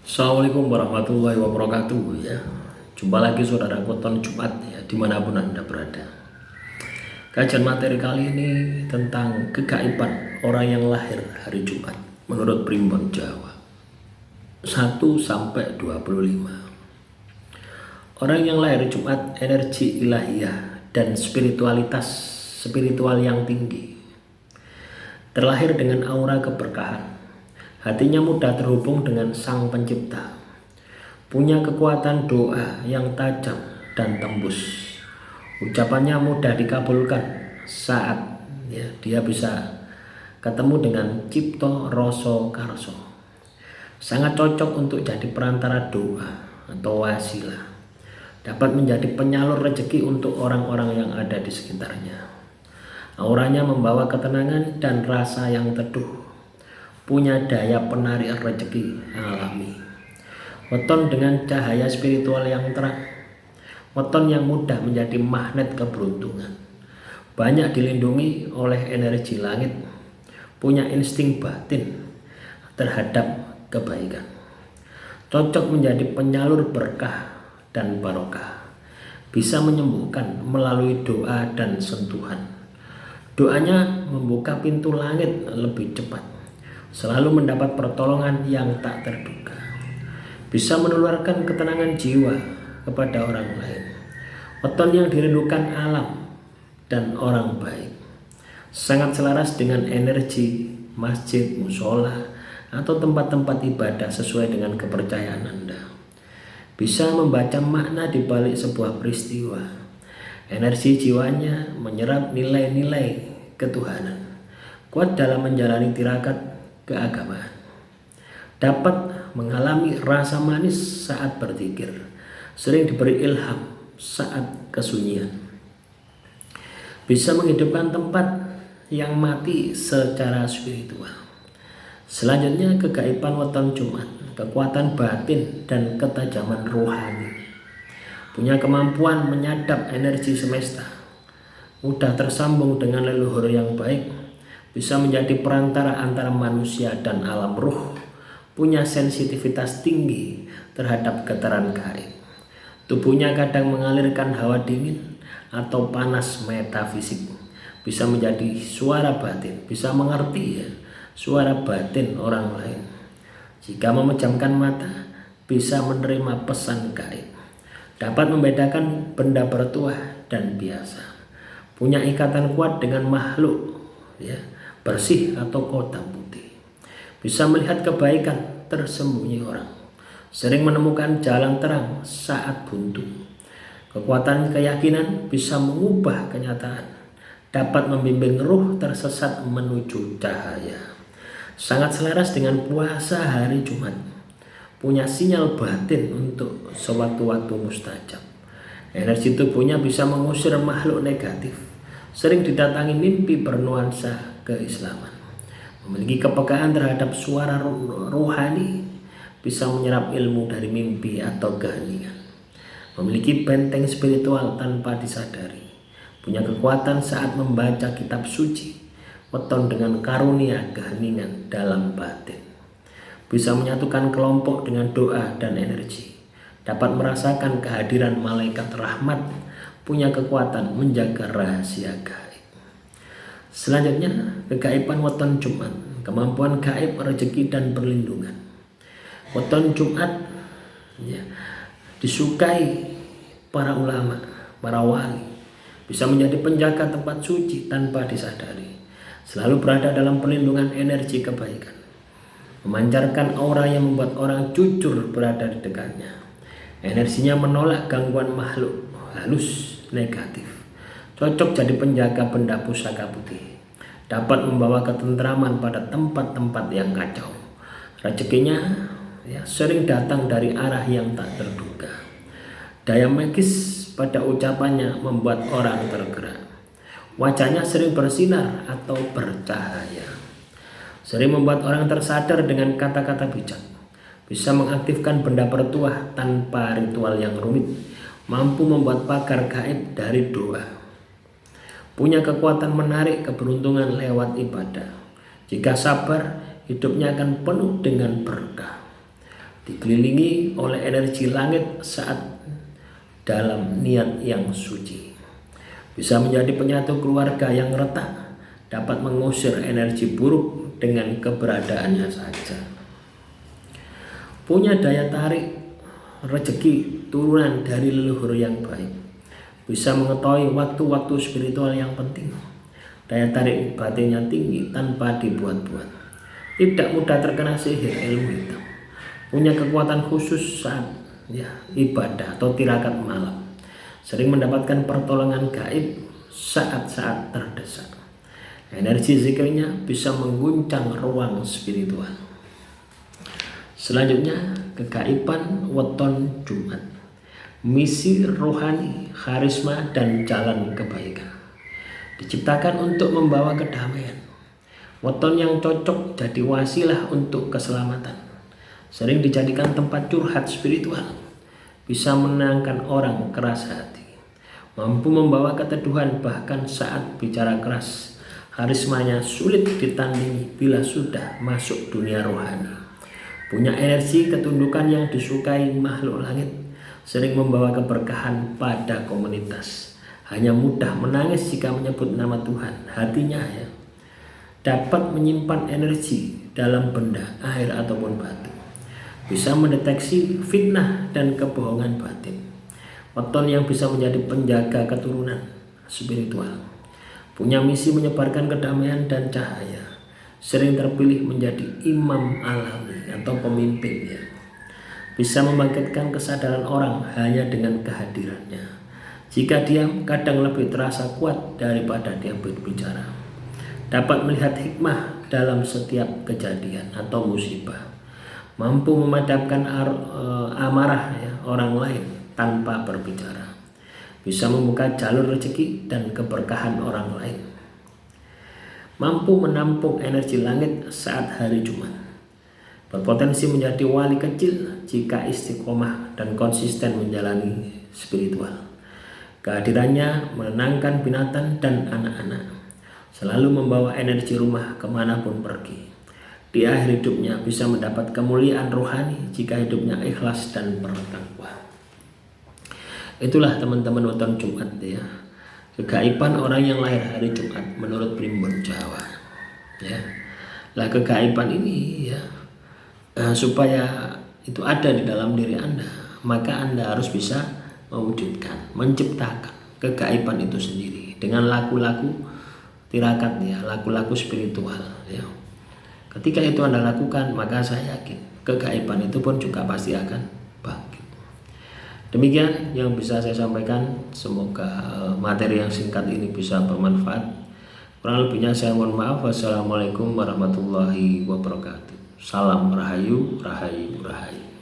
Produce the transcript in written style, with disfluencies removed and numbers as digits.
Assalamualaikum warahmatullahi wabarakatuh ya. Jumpa lagi saudara Weton Jumat ya, dimanapun Anda berada. Kajian materi kali ini tentang kegaiban orang yang lahir hari Jumat menurut Primbon Jawa 1 sampai 25. Orang yang lahir Jumat energi ilahiyah dan spiritual yang tinggi. Terlahir dengan aura keberkahan. Hatinya mudah terhubung dengan Sang Pencipta. Punya kekuatan doa yang tajam dan tembus. Ucapannya mudah dikabulkan saat dia bisa ketemu dengan Cipto Rasa Karsa. Sangat cocok untuk jadi perantara doa atau wasilah. Dapat menjadi penyalur rezeki untuk orang-orang yang ada di sekitarnya. Auranya membawa ketenangan dan rasa yang teduh. Punya daya penarik rezeki alami. Weton dengan cahaya spiritual yang terang. Weton yang mudah menjadi magnet keberuntungan. Banyak dilindungi oleh energi langit. Punya insting batin terhadap kebaikan. Cocok menjadi penyalur berkah dan barokah. Bisa menyembuhkan melalui doa dan sentuhan. Doanya membuka pintu langit lebih cepat. Selalu mendapat pertolongan yang tak terduga. Bisa menularkan ketenangan jiwa kepada orang lain. Weton yang dirindukan alam dan orang baik. Sangat selaras dengan energi masjid, musola, atau tempat-tempat ibadah sesuai dengan kepercayaan Anda. Bisa membaca makna di balik sebuah peristiwa. Energi jiwanya menyerap nilai-nilai ketuhanan. Kuat dalam menjalani tirakat keagamaan. Dapat mengalami rasa manis saat berzikir. Sering diberi ilham saat kesunyian. Bisa menghidupkan tempat yang mati secara spiritual. Selanjutnya kegaiban weton Jumat, kekuatan batin dan ketajaman rohani. Punya kemampuan menyadap energi semesta. Mudah tersambung dengan leluhur yang baik. Bisa menjadi perantara antara manusia dan alam ruh. Punya sensitivitas tinggi terhadap getaran gaib. Tubuhnya kadang mengalirkan hawa dingin atau panas metafisik. Bisa menjadi suara batin. Bisa mengerti suara batin orang lain. Jika memejamkan mata, bisa menerima pesan gaib. Dapat membedakan benda bertuah dan biasa. Punya ikatan kuat dengan makhluk bersih atau kota putih. Bisa melihat kebaikan tersembunyi orang. Sering menemukan jalan terang saat buntu. Kekuatan keyakinan bisa mengubah kenyataan. Dapat membimbing ruh tersesat menuju cahaya. Sangat selaras dengan puasa hari Jumat. Punya sinyal batin untuk sewaktu-waktu mustajab. Energi tubuhnya bisa mengusir makhluk negatif. Sering didatangi mimpi bernuansa keislaman. Memiliki kepekaan terhadap suara rohani. Bisa menyerap ilmu dari mimpi atau keheningan. Memiliki benteng spiritual tanpa disadari. Punya kekuatan saat membaca kitab suci. Weton dengan karunia keheningan dalam batin. Bisa menyatukan kelompok dengan doa dan energi. Dapat merasakan kehadiran malaikat rahmat. Punya kekuatan menjaga rahasia gaib. Selanjutnya kegaiban weton Jumat, kemampuan gaib, rezeki dan perlindungan. Weton Jumat disukai para ulama, para wali. Bisa menjadi penjaga tempat suci tanpa disadari. Selalu berada dalam perlindungan energi kebaikan. Memancarkan aura yang membuat orang jujur berada di dekatnya. Energinya menolak gangguan makhluk halus negatif. Cocok jadi penjaga benda pusaka putih. Dapat membawa ketentraman pada tempat-tempat yang kacau. Rezekinya sering datang dari arah yang tak terduga. Daya magis pada ucapannya membuat orang tergerak. Wajahnya sering bersinar atau bercahaya. Sering membuat orang tersadar dengan kata-kata bijak. Bisa mengaktifkan benda bertuah tanpa ritual yang rumit. Mampu membuat pagar gaib dari doa. Punya kekuatan menarik keberuntungan lewat ibadah. Jika sabar, hidupnya akan penuh dengan berkah. dikelilingi oleh energi langit saat dalam niat yang suci. Bisa menjadi penyatu keluarga yang retak, dapat mengusir energi buruk dengan keberadaannya saja. Punya daya tarik rezeki turunan dari leluhur yang baik. Bisa mengetahui waktu-waktu spiritual yang penting. Daya tarik batinnya tinggi tanpa dibuat-buat. Tidak mudah terkena sihir ilmu hitam. Punya kekuatan khusus saat ibadah atau tirakat malam. Sering mendapatkan pertolongan gaib saat-saat terdesak. Energi zikirnya bisa mengguncang ruang spiritual. Selanjutnya, kegaiban weton Jumat. Misi rohani, karisma, dan jalan kebaikan. Diciptakan untuk membawa kedamaian. Weton yang cocok jadi wasilah untuk keselamatan. Sering dijadikan tempat curhat spiritual. Bisa menenangkan orang keras hati. Mampu membawa keteduhan bahkan saat bicara keras. Karismanya sulit ditandingi bila sudah masuk dunia rohani. Punya energi ketundukan yang disukai makhluk langit. Sering membawa keberkahan pada komunitas. Hanya mudah menangis jika menyebut nama Tuhan. Hatinya dapat menyimpan energi dalam benda, air ataupun batu. Bisa mendeteksi fitnah dan kebohongan batin. Weton yang bisa menjadi penjaga keturunan spiritual. Punya misi menyebarkan kedamaian dan cahaya. Sering terpilih menjadi imam alami atau pemimpin. Bisa membangkitkan kesadaran orang hanya dengan kehadirannya. Jika diam, kadang lebih terasa kuat daripada dia berbicara. Dapat melihat hikmah dalam setiap kejadian atau musibah. Mampu memadamkan amarah orang lain tanpa berbicara. Bisa membuka jalur rezeki dan keberkahan orang lain. Mampu menampung energi langit saat hari Jumat. Berpotensi menjadi wali kecil jika istiqomah dan konsisten menjalani spiritual. Kehadirannya menenangkan binatang dan anak-anak. Selalu membawa energi rumah kemanapun pergi. Di akhir hidupnya bisa mendapat kemuliaan rohani jika hidupnya ikhlas dan bertakwa. Itulah teman-teman weton Jumat kegaiban orang yang lahir hari Jumat menurut Primbon Jawa. Lah kegaiban ini supaya itu ada di dalam diri Anda, maka Anda harus bisa mewujudkan, menciptakan kegaiban itu sendiri dengan laku-laku tirakat laku-laku spiritual Ketika itu Anda lakukan, maka saya yakin kegaiban itu pun juga pasti akan bangkit. Demikian yang bisa saya sampaikan. Semoga materi yang singkat ini bisa bermanfaat. Kurang lebihnya saya mohon maaf. Wassalamualaikum warahmatullahi wabarakatuh. Salam rahayu, rahayu, rahayu.